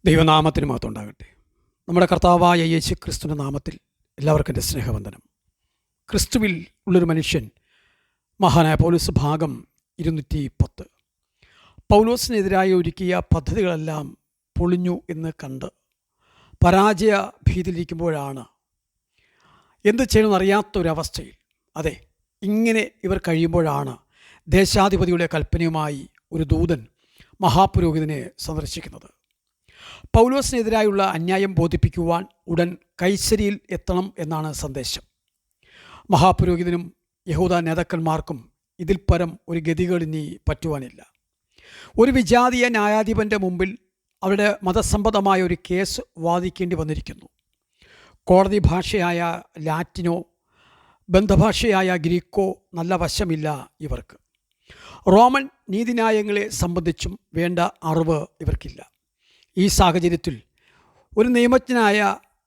ദൈവനാമത്തിന് മഹത്വം ഉണ്ടാകട്ടെ. നമ്മുടെ കർത്താവായ യേശു ക്രിസ്തുവിൻ്റെ നാമത്തിൽ എല്ലാവർക്കും എൻ്റെ സ്നേഹവന്ദനം. ക്രിസ്തുവിൽ ഉള്ളൊരു മനുഷ്യൻ, മഹാനായ പൗലോസ് ഭാഗം 210. പൗലോസിനെതിരായി ഒരുക്കിയ പദ്ധതികളെല്ലാം പൊളിഞ്ഞു എന്ന് കണ്ട് പരാജയ ഭീതിയിലിരിക്കുമ്പോഴാണ് എന്ത് ചെയ്യണമെന്നറിയാത്തൊരവസ്ഥയിൽ, അതെ, ഇങ്ങനെ ഇവർ കഴിയുമ്പോഴാണ് ദേശാധിപതിയുടെ കൽപ്പനയുമായി ഒരു ദൂതൻ മഹാപുരോഹിതനെ സന്ദർശിക്കുന്നത്. പൗലോസിനെതിരായുള്ള അന്യായം ബോധിപ്പിക്കുവാൻ ഉടൻ കൈസരിയിൽ എത്തണം എന്നാണ് സന്ദേശം. മഹാപുരോഹിതനും യഹൂദ നേതാക്കന്മാർക്കും ഇതിൽ പരം ഒരു ഗതികളിനി പറ്റുവാനില്ല. ഒരു വിജാതീയ ന്യായാധിപൻ്റെ മുമ്പിൽ അവരുടെ മതസംബന്ധമായ ഒരു കേസ് വാദിക്കേണ്ടി വന്നിരിക്കുന്നു. കോടതി ഭാഷയായ ലാറ്റിനോ ബന്ധഭാഷയായ ഗ്രീക്കോ നല്ല വശമില്ല ഇവർക്ക്. റോമൻ നീതിന്യായങ്ങളെ സംബന്ധിച്ചും വേണ്ട അറിവ് ഇവർക്കില്ല. ഈ സാഹചര്യത്തിൽ ഒരു നിയമജ്ഞനായ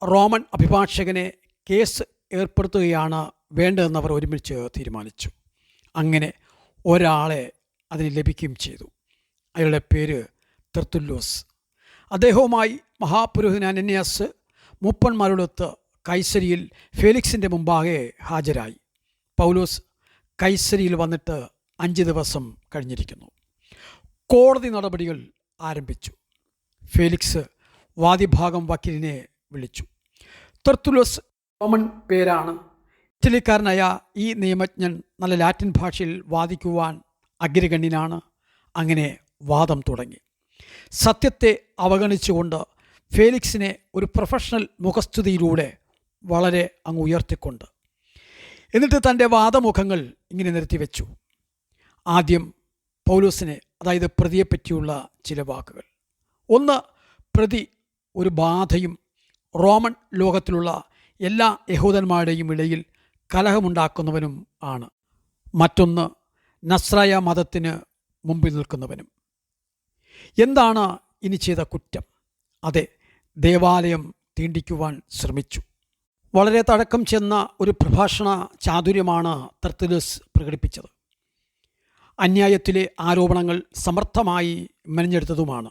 റോമൻ അഭിഭാഷകനെ കേസ് ഏർപ്പെടുത്തുകയാണ് വേണ്ടതെന്നവർ ഒരുമിച്ച് തീരുമാനിച്ചു. അങ്ങനെ ഒരാളെ അതിന് ലഭിക്കുകയും ചെയ്തു. അയാളുടെ പേര് തെർത്തുല്ലോസ്. അദ്ദേഹവുമായി മഹാപുരോഹിതൻ അനന്യാസ് മൂപ്പന്മാരോടൊത്ത് കൈസരിയിൽ ഫേലിക്സിൻ്റെ മുമ്പാകെ ഹാജരായി. പൗലോസ് കൈസരിയിൽ വന്നിട്ട് 5 ദിവസം കഴിഞ്ഞിരിക്കുന്നു. കോടതി നടപടികൾ ആരംഭിച്ചു. ഫേലിക്സ് വാദിഭാഗം വക്കീലിനെ വിളിച്ചു. തെർത്തുല്ലോസ് റോമൻ പേരാണ്. ഇറ്റലിക്കാരനായ ഈ നിയമജ്ഞൻ നല്ല ലാറ്റിൻ ഭാഷയിൽ വാദിക്കുവാൻ അഗ്രഗണ്യനാണ്. അങ്ങനെ വാദം തുടങ്ങി. സത്യത്തെ അവഗണിച്ചുകൊണ്ട് ഫേലിക്സിനെ ഒരു പ്രൊഫഷണൽ മുഖസ്തുതിയിലൂടെ വളരെ അങ്ങ് ഉയർത്തിക്കൊണ്ട് എന്നിട്ട് തൻ്റെ വാദമുഖങ്ങൾ ഇങ്ങനെ നിരത്തിവെച്ചു. ആദ്യം പൗലോസിനെ, അതായത് പ്രതിയെപ്പറ്റിയുള്ള ചില വാക്കുകൾ. ഒന്ന്, പ്രതി ഒരു ബാധയും റോമൻ ലോകത്തിലുള്ള എല്ലാ യഹൂദന്മാരുടെയും ഇടയിൽ കലഹമുണ്ടാക്കുന്നവനും ആണ്. മറ്റൊന്ന്, നസ്രായ മതത്തിന് മുമ്പിൽ നിൽക്കുന്നവനും. എന്താണ് ഇനി ചെയ്ത കുറ്റം? അതെ, ദേവാലയം തീണ്ടിക്കുവാൻ ശ്രമിച്ചു. വളരെ തഴക്കം ചെന്ന ഒരു പ്രഭാഷണ ചാതുര്യമാണ് തെർത്തുല്ലോസ് പ്രകടിപ്പിച്ചത്. അന്യായത്തിലെ ആരോപണങ്ങൾ സമർത്ഥമായി മെനഞ്ഞെടുത്തതുമാണ്.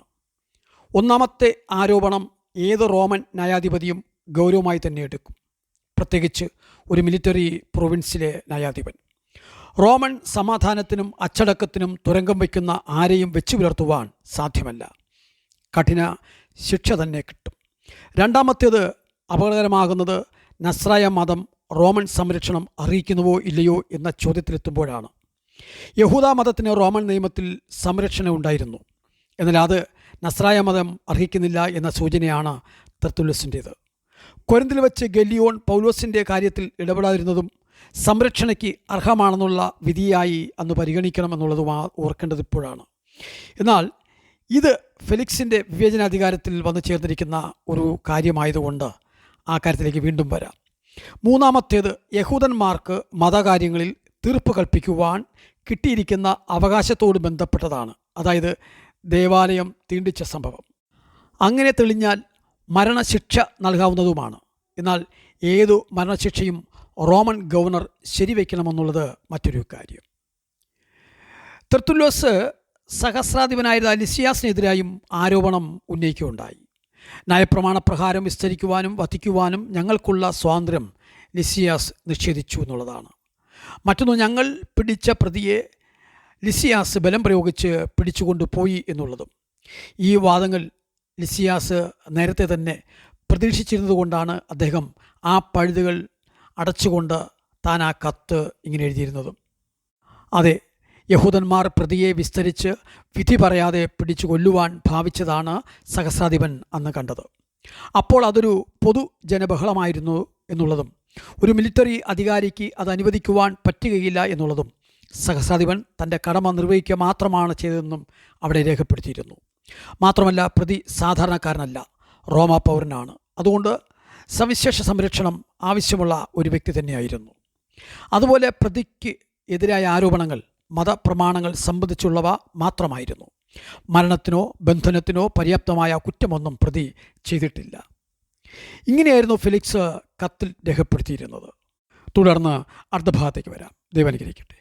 ഒന്നാമത്തെ ആരോപണം ഏത് റോമൻ ന്യായാധിപതിയും ഗൗരവമായി തന്നെ എടുക്കും, പ്രത്യേകിച്ച് ഒരു മിലിറ്ററി പ്രൊവിൻസിലെ ന്യായാധിപൻ. റോമൻ സമാധാനത്തിനും അച്ചടക്കത്തിനും തുരങ്കം വയ്ക്കുന്ന ആരെയും വെച്ചു പുലർത്തുവാൻ സാധ്യമല്ല. കഠിന ശിക്ഷ തന്നെ കിട്ടും. രണ്ടാമത്തേത് അപകടകരമാകുന്നത് നസ്രായ മതം റോമൻ സംരക്ഷണം അറിയിക്കുന്നുവോ ഇല്ലയോ എന്ന ചോദ്യത്തിലെത്തുമ്പോഴാണ്. യഹൂദ മതത്തിന് റോമൻ നിയമത്തിൽ സംരക്ഷണം ഉണ്ടായിരുന്നു, എന്നാൽ അത് നസ്രായ മതം അർഹിക്കുന്നില്ല എന്ന സൂചനയാണ് തെർത്തുല്ലോസിൻ്റേത്. കൊരിന്തിൽ വെച്ച് ഗല്ലിയോൺ പൗലോസിൻ്റെ കാര്യത്തിൽ ഇടപെടാതിരുന്നതും സംരക്ഷണയ്ക്ക് അർഹമാണെന്നുള്ള വിധിയായി അന്ന് പരിഗണിക്കണമെന്നുള്ളതും ഓർക്കേണ്ടത് ഇപ്പോഴാണ്. എന്നാൽ ഇത് ഫെലിക്സിൻ്റെ വിവേചനാധികാരത്തിൽ വന്നു ചേർന്നിരിക്കുന്ന ഒരു കാര്യമായതുകൊണ്ട് ആ കാര്യത്തിലേക്ക് വീണ്ടും വരാം. മൂന്നാമത്തേത്, യഹൂദന്മാർക്ക് മതകാര്യങ്ങളിൽ തീർപ്പ് കൽപ്പിക്കുവാൻ കിട്ടിയിരിക്കുന്ന അവകാശത്തോട് ബന്ധപ്പെട്ടതാണ്. അതായത് ദേവാലയം തീണ്ടിച്ച സംഭവം. അങ്ങനെ തെളിഞ്ഞാൽ മരണശിക്ഷ നൽകാവുന്നതുമാണ്. എന്നാൽ ഏതു മരണശിക്ഷയും റോമൻ ഗവർണർ ശരിവയ്ക്കണമെന്നുള്ളത് മറ്റൊരു കാര്യം. തെർത്തുല്ലോസ് സഹസ്രാധിപനായിരുന്ന ലിസിയാസിനെതിരായും ആരോപണം ഉന്നയിക്കുകയുണ്ടായി. ന്യായപ്രമാണപ്രകാരം വിസ്തരിക്കുവാനും വധിക്കുവാനും ഞങ്ങൾക്കുള്ള സ്വാതന്ത്ര്യം ലിസിയാസ് നിഷേധിച്ചു എന്നുള്ളതാണ്. മറ്റൊന്ന്, ഞങ്ങൾ പിടിച്ച പ്രതിയെ ലിസിയാസ് ബലം പ്രയോഗിച്ച് പിടിച്ചുകൊണ്ടുപോയി എന്നുള്ളതും. ഈ വാദങ്ങൾ ലിസിയാസ് നേരത്തെ തന്നെ പ്രതീക്ഷിച്ചിരുന്നതുകൊണ്ടാണ് അദ്ദേഹം ആ പഴുതുകൾ അടച്ചുകൊണ്ട് താൻ ആ കത്ത് ഇങ്ങനെ എഴുതിയിരുന്നതും. അതെ, യഹൂദന്മാർ പ്രതിയെ വിസ്തരിച്ച് വിധി പറയാതെ പിടിച്ചു കൊല്ലുവാൻ ഭാവിച്ചതാണ് സഹസ്രാധിപൻ അന്ന് കണ്ടത്. അപ്പോൾ അതൊരു പൊതുജനബഹളമായിരുന്നു എന്നുള്ളതും ഒരു മിലിറ്ററി അധികാരിക്ക് അത് അനുവദിക്കുവാൻ പറ്റുകയില്ല എന്നുള്ളതും സഹസ്രാധിപൻ തൻ്റെ കടമ നിർവഹിക്കുക മാത്രമാണ് ചെയ്തതെന്നും അവിടെ രേഖപ്പെടുത്തിയിരുന്നു. മാത്രമല്ല, പ്രതി സാധാരണക്കാരനല്ല, റോമാ പൗരനാണ്. അതുകൊണ്ട് സവിശേഷ സംരക്ഷണം ആവശ്യമുള്ള ഒരു വ്യക്തി തന്നെയായിരുന്നു. അതുപോലെ പ്രതിക്ക് എതിരായ ആരോപണങ്ങൾ മതപ്രമാണങ്ങൾ സംബന്ധിച്ചുള്ളവ മാത്രമായിരുന്നു. മരണത്തിനോ ബന്ധനത്തിനോ പര്യാപ്തമായ കുറ്റമൊന്നും പ്രതി ചെയ്തിട്ടില്ല. ഇങ്ങനെയായിരുന്നു ഫെലിക്സ് കത്തിൽ രേഖപ്പെടുത്തിയിരുന്നത്. തുടർന്ന് അർദ്ധഭാഗത്തേക്ക് വരാം. ദൈവം അനുഗ്രഹിക്കട്ടെ.